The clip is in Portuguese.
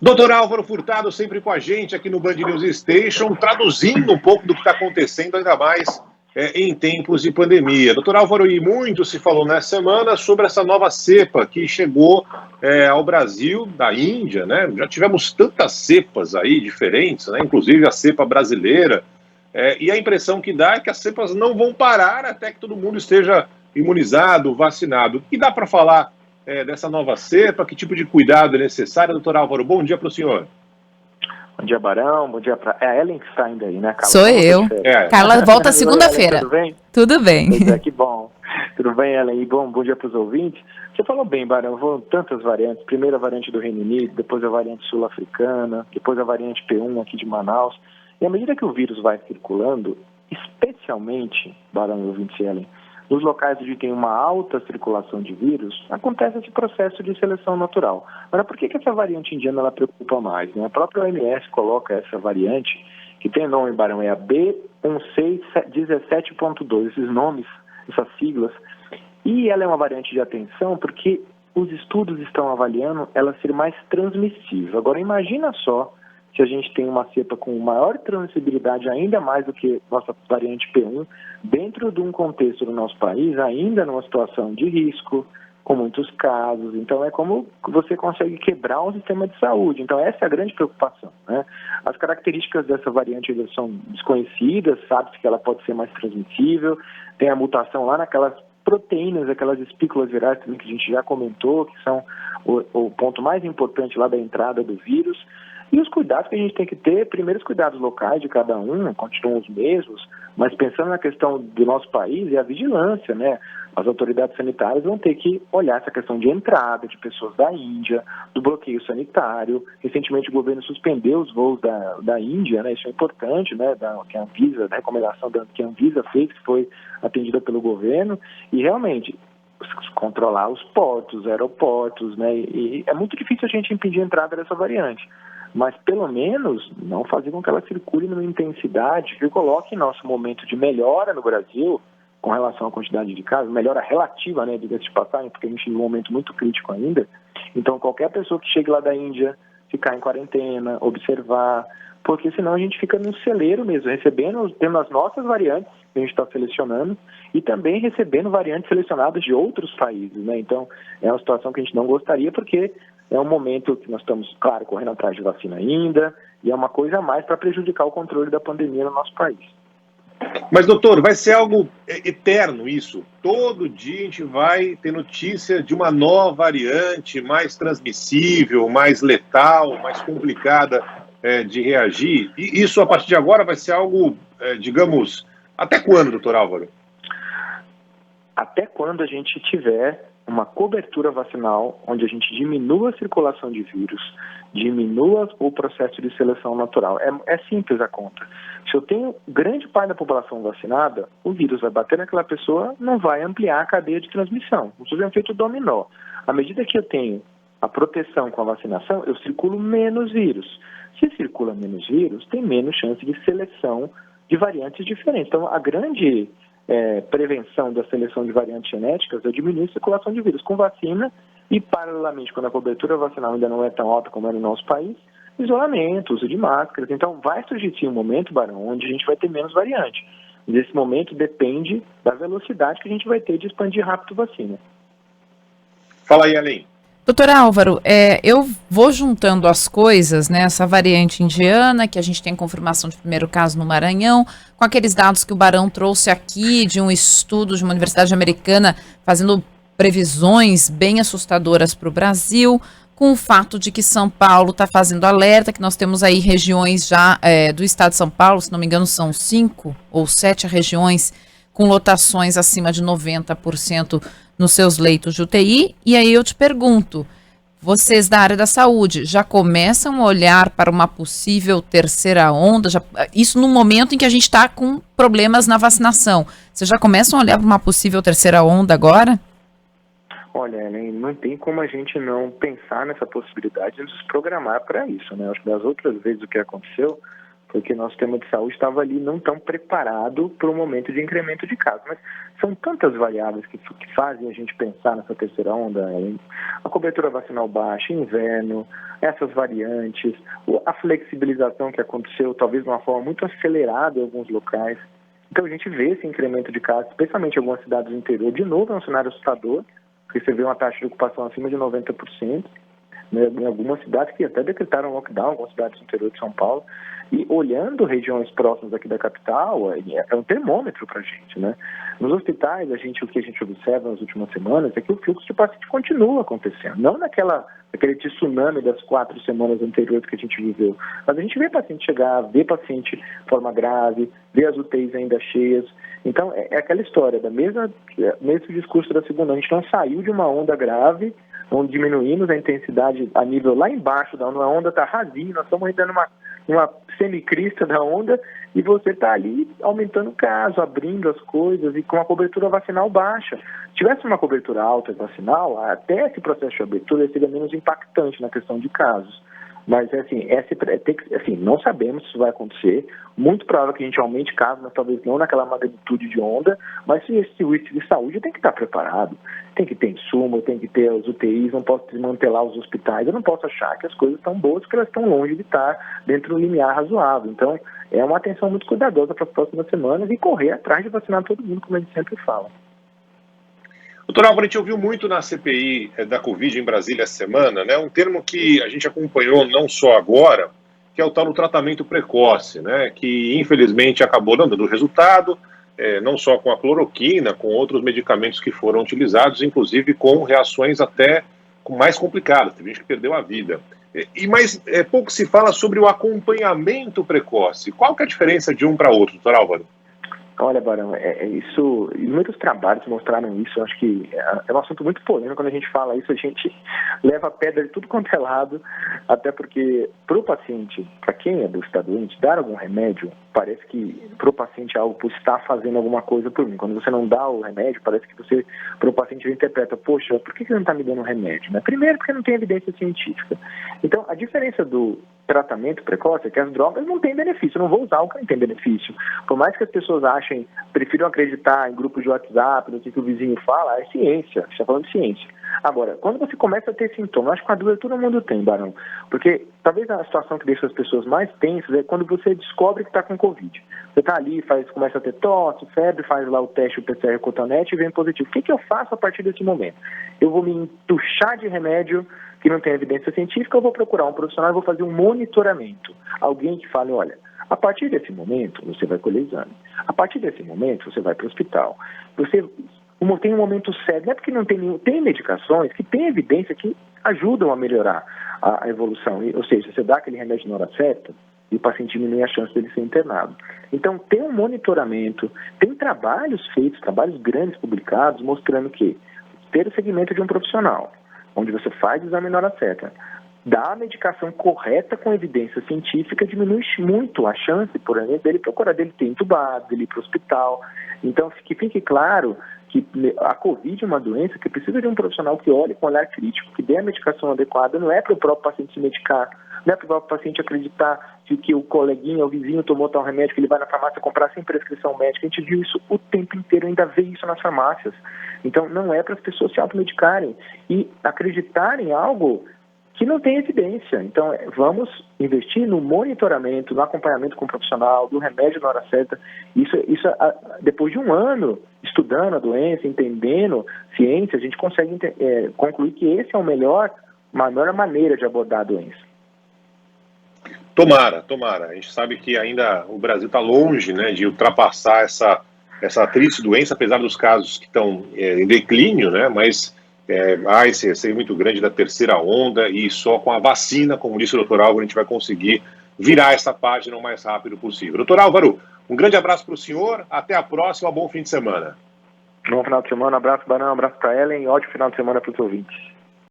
Doutor Álvaro Furtado sempre com a gente aqui no Band News Station, traduzindo um pouco do que está acontecendo, ainda mais em tempos de pandemia. Doutor Álvaro, e muito se falou nessa semana sobre essa nova cepa que chegou ao Brasil da Índia, né? Já tivemos tantas cepas aí diferentes, né? Inclusive a cepa brasileira, e a impressão que dá é que as cepas não vão parar até que todo mundo esteja imunizado, vacinado. O que dá para falar dessa nova cepa? Que tipo de cuidado é necessário? Doutor Álvaro, bom dia para o senhor. Bom dia, Barão. Bom dia para... É a Ellen que está ainda aí, né, Carla? Sou eu. Carla volta segunda-feira. Tudo bem? Tudo bem. Pois é, que bom. Tudo bem, Ellen? E bom dia para os ouvintes. Você falou bem, Barão. Foram tantas variantes. Primeiro a variante do Reino Unido, depois a variante sul-africana, depois a variante P1 aqui de Manaus. E à medida que o vírus vai circulando, especialmente, Barão e ouvintes, Ellen, nos locais onde tem uma alta circulação de vírus, acontece esse processo de seleção natural. Agora, por que essa variante indiana ela preocupa mais, né? A própria OMS coloca essa variante, que tem nome, Barão, é a B1617.2, esses nomes, essas siglas, e ela é uma variante de atenção porque os estudos estão avaliando ela ser mais transmissível. Agora, imagina só se a gente tem uma cepa com maior transmissibilidade, ainda mais do que nossa variante P1, dentro de um contexto do nosso país, ainda numa situação de risco, com muitos casos. Então, é como você consegue quebrar um sistema de saúde. Então, essa é a grande preocupação, né? As características dessa variante elas são desconhecidas, sabe-se que ela pode ser mais transmissível, tem a mutação lá naquelas proteínas, aquelas espículas virais que a gente já comentou, que são o ponto mais importante lá da entrada do vírus. E os cuidados que a gente tem que ter, primeiro os cuidados locais de cada um, continuam os mesmos, mas pensando na questão do nosso país é a vigilância, né? As autoridades sanitárias vão ter que olhar essa questão de entrada de pessoas da Índia, do bloqueio sanitário. Recentemente o governo suspendeu os voos da Índia, né? Isso é importante, né? Que a Anvisa, da recomendação que a Anvisa fez, que foi atendida pelo governo, e realmente controlar os portos, os aeroportos, né? E é muito difícil a gente impedir a entrada dessa variante. Mas, pelo menos, não fazer com que ela circule numa intensidade que coloque nosso momento de melhora no Brasil, com relação à quantidade de casos, melhora relativa, né, diga-se de passagem, porque a gente vive um momento muito crítico ainda. Então, qualquer pessoa que chegue lá da Índia, ficar em quarentena, observar, porque senão a gente fica num celeiro mesmo, tendo as nossas variantes que a gente está selecionando e também recebendo variantes selecionadas de outros países, né? Então, é uma situação que a gente não gostaria, porque é um momento que nós estamos, claro, correndo atrás de vacina ainda, e é uma coisa a mais para prejudicar o controle da pandemia no nosso país. Mas, doutor, vai ser algo eterno isso? Todo dia a gente vai ter notícia de uma nova variante mais transmissível, mais letal, mais complicada de reagir? E isso, a partir de agora, vai ser algo, digamos, até quando, doutor Álvaro? Até quando a gente tiver uma cobertura vacinal, onde a gente diminua a circulação de vírus, diminua o processo de seleção natural. É simples a conta. Se eu tenho grande parte da população vacinada, o vírus vai bater naquela pessoa, não vai ampliar a cadeia de transmissão. Isso é um efeito dominó. À medida que eu tenho a proteção com a vacinação, eu circulo menos vírus. Se circula menos vírus, tem menos chance de seleção de variantes diferentes. Então, a grande prevenção da seleção de variantes genéticas é diminuir a circulação de vírus com vacina e, paralelamente, quando a cobertura vacinal ainda não é tão alta como é no nosso país, isolamento, uso de máscaras. Então, vai surgir sim um momento, Barão, onde a gente vai ter menos variante. Mas esse momento depende da velocidade que a gente vai ter de expandir rápido a vacina. Fala aí, Ellen. Doutor Álvaro, eu vou juntando as coisas, né? Essa variante indiana, que a gente tem confirmação de primeiro caso no Maranhão, com aqueles dados que o Barão trouxe aqui de um estudo de uma universidade americana fazendo previsões bem assustadoras para o Brasil, com o fato de que São Paulo está fazendo alerta, que nós temos aí regiões já do estado de São Paulo, se não me engano são 5 ou 7 regiões com lotações acima de 90% nos seus leitos de UTI. E aí eu te pergunto, vocês da área da saúde já começam a olhar para uma possível terceira onda? Isso no momento em que a gente está com problemas na vacinação. Vocês já começam a olhar para uma possível terceira onda agora? Olha, não tem como a gente não pensar nessa possibilidade de nos programar para isso, né? Acho que das outras vezes o que aconteceu porque nosso sistema de saúde estava ali não tão preparado para o momento de incremento de casos. Mas são tantas variáveis que fazem a gente pensar nessa terceira onda, a cobertura vacinal baixa, inverno, essas variantes, a flexibilização que aconteceu talvez de uma forma muito acelerada em alguns locais. Então a gente vê esse incremento de casos, especialmente em algumas cidades do interior. De novo é um cenário assustador, porque você vê uma taxa de ocupação acima de 90%, né, em algumas cidades que até decretaram lockdown, algumas cidades do interior de São Paulo. E olhando regiões próximas aqui da capital, é um termômetro para a gente, né? Nos hospitais, o que a gente observa nas últimas semanas é que o fluxo de paciente continua acontecendo. Não naquele tsunami das 4 semanas anteriores que a gente viveu. Mas a gente vê paciente chegar, vê paciente de forma grave, vê as UTIs ainda cheias. Então, é aquela história, mesmo discurso da segunda. A gente não saiu de uma onda grave, onde diminuímos a intensidade a nível lá embaixo da onda. A onda está rasinha, nós estamos ainda numa semicrista da onda, e você está ali aumentando o caso, abrindo as coisas e com a cobertura vacinal baixa. Se tivesse uma cobertura alta vacinal, até esse processo de abertura seria menos impactante na questão de casos. Mas, não sabemos se isso vai acontecer. Muito provável que a gente aumente casos, mas talvez não naquela magnitude de onda. Mas se esse serviço de saúde tem que estar preparado. Tem que ter insumo, tem que ter os UTIs, não posso desmantelar os hospitais. Eu não posso achar que as coisas estão boas, porque elas estão longe de estar dentro do limiar razoável. Então, é uma atenção muito cuidadosa para as próximas semanas e correr atrás de vacinar todo mundo, como a gente sempre fala. Doutor Álvaro, a gente ouviu muito na CPI da Covid em Brasília essa semana, né, um termo que a gente acompanhou não só agora, que é o tal do tratamento precoce, né, que infelizmente acabou não dando resultado, não só com a cloroquina, com outros medicamentos que foram utilizados, inclusive com reações até mais complicadas, teve gente que perdeu a vida. Mas pouco se fala sobre o acompanhamento precoce. Qual que é a diferença de um para outro, doutor Álvaro? Olha, Barão, isso, e muitos trabalhos mostraram isso. Eu acho que é um assunto muito polêmico. Quando a gente fala isso, a gente leva a pedra de tudo quanto é lado, até porque para o paciente, para quem está doente, dar algum remédio, parece que para o paciente é algo por estar fazendo alguma coisa por mim. Quando você não dá o remédio, parece que você, para o paciente, interpreta, poxa, por que você não está me dando remédio? Né? Primeiro, porque não tem evidência científica. Então, a diferença do tratamento precoce é que as drogas não têm benefício. Eu não vou usar o que não tem benefício. Por mais que as pessoas prefiram acreditar em grupos de WhatsApp, no que o vizinho fala, é ciência. Você está falando de ciência. Agora, quando você começa a ter sintomas, acho que com a doença todo mundo tem, Barão, porque talvez a situação que deixa as pessoas mais tensas é quando você descobre que está com Covid. Você está ali, começa a ter tosse, febre, faz lá o teste, o PCR cotonete e vem positivo. O que eu faço a partir desse momento? Eu vou me entuchar de remédio que não tem evidência científica, eu vou procurar um profissional e vou fazer um monitoramento. Alguém que fale, olha, a partir desse momento você vai colher exame. A partir desse momento você vai para o hospital. Tem um momento sério, não é porque não tem medicações que tem evidência que ajudam a melhorar a evolução. Ou seja, você dá aquele remédio na hora certa e o paciente diminui a chance dele ser internado. Então, tem um monitoramento, tem trabalhos feitos, trabalhos grandes publicados, mostrando que ter o segmento de um profissional, onde você faz o exame na hora certa, dá a medicação correta com evidência científica, diminui muito a chance, por exemplo, dele ter entubado, dele ir para o hospital. Então, que fique claro que a Covid é uma doença que precisa de um profissional que olhe com olhar crítico, que dê a medicação adequada, não é para o próprio paciente se medicar, não é para o próprio paciente acreditar que o coleguinha, o vizinho tomou tal remédio, que ele vai na farmácia comprar sem prescrição médica. A gente viu isso o tempo inteiro, ainda vê isso nas farmácias. Então, não é para as pessoas se automedicarem e acreditarem em algo que não tem evidência. Então, vamos investir no monitoramento, no acompanhamento com o profissional, do remédio na hora certa. Isso depois de um ano estudando a doença, entendendo ciência, a gente consegue concluir que esse é a melhor maneira de abordar a doença. Tomara. A gente sabe que ainda o Brasil está longe, né, de ultrapassar essa triste doença, apesar dos casos que estão em declínio, né, mas há esse receio muito grande da terceira onda e só com a vacina, como disse o doutor Álvaro, a gente vai conseguir virar essa página o mais rápido possível. Doutor Álvaro, um grande abraço para o senhor, até a próxima, bom fim de semana. Bom final de semana, abraço, Barão, abraço para Ellen e ótimo final de semana para os ouvintes.